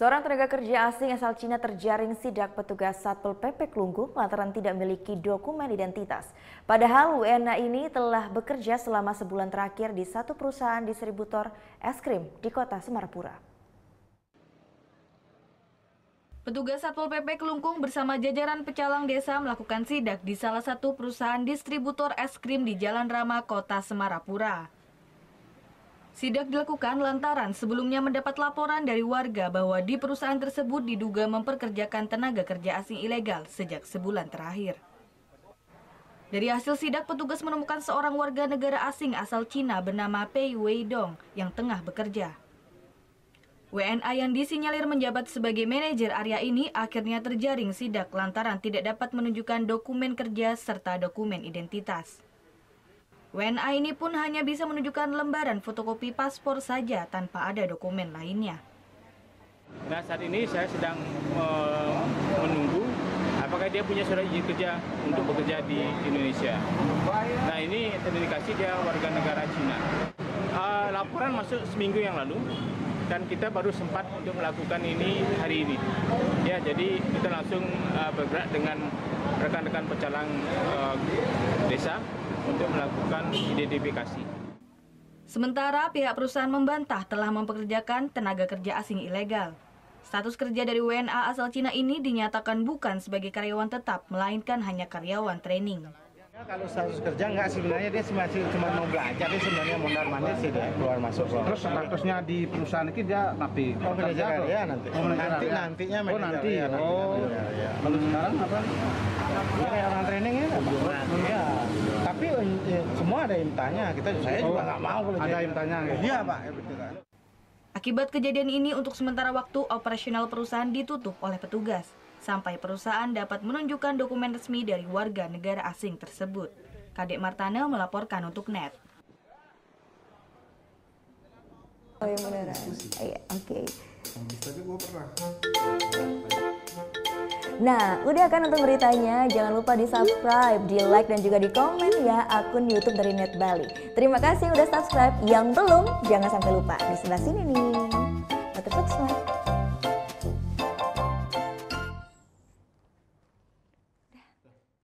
Seorang tenaga kerja asing asal Cina terjaring sidak petugas Satpol PP Kelungkung lantaran tidak memiliki dokumen identitas. Padahal WNA ini telah bekerja selama sebulan terakhir di satu perusahaan distributor es krim di kota Semarapura. Petugas Satpol PP Kelungkung bersama jajaran pecalang desa melakukan sidak di salah satu perusahaan distributor es krim di Jalan Rama, Kota Semarapura. Sidak dilakukan lantaran sebelumnya mendapat laporan dari warga bahwa di perusahaan tersebut diduga memperkerjakan tenaga kerja asing ilegal sejak sebulan terakhir. Dari hasil sidak, petugas menemukan seorang warga negara asing asal Cina bernama Pei Weidong yang tengah bekerja. WNA yang disinyalir menjabat sebagai manajer area ini akhirnya terjaring sidak lantaran tidak dapat menunjukkan dokumen kerja serta dokumen identitas. WNA ini pun hanya bisa menunjukkan lembaran fotokopi paspor saja tanpa ada dokumen lainnya. Nah, saat ini saya sedang menunggu apakah dia punya surat izin kerja untuk bekerja di Indonesia. Nah, ini terindikasi dia warga negara Cina. Laporan masuk seminggu yang lalu dan kita baru sempat untuk melakukan ini hari ini. Ya, jadi kita langsung bergerak dengan rekan-rekan pecalang desa untuk melakukan identifikasi. Sementara pihak perusahaan membantah telah mempekerjakan tenaga kerja asing ilegal. Status kerja dari WNA asal Cina ini dinyatakan bukan sebagai karyawan tetap, melainkan hanya karyawan training. Kalau status kerja enggak, sebenarnya dia masih cuma mau belajar, dia sebenarnya mondar-mandir sih dia keluar masuk. Terus statusnya di perusahaan ini dia napi? Oh, manajer area nanti. Nantinya manajer area. Kalau sekarang apa? Dia kayak orang training ya? Iya. Tapi semua ada imtanya. Saya juga nggak mau kalau ada imtanya. Iya Pak. Betul kan. Akibat kejadian ini untuk sementara waktu operasional perusahaan ditutup oleh petugas sampai perusahaan dapat menunjukkan dokumen resmi dari warga negara asing tersebut. Kadek Martana melaporkan untuk NET. Oh iya beneran. Iya, oke. Nah, udah kan untuk beritanya? Jangan lupa di subscribe, di like dan juga di komen ya akun YouTube dari Net Bali. Terima kasih udah subscribe. Yang belum, jangan sampai lupa di sebelah sini nih. Notif subscribe.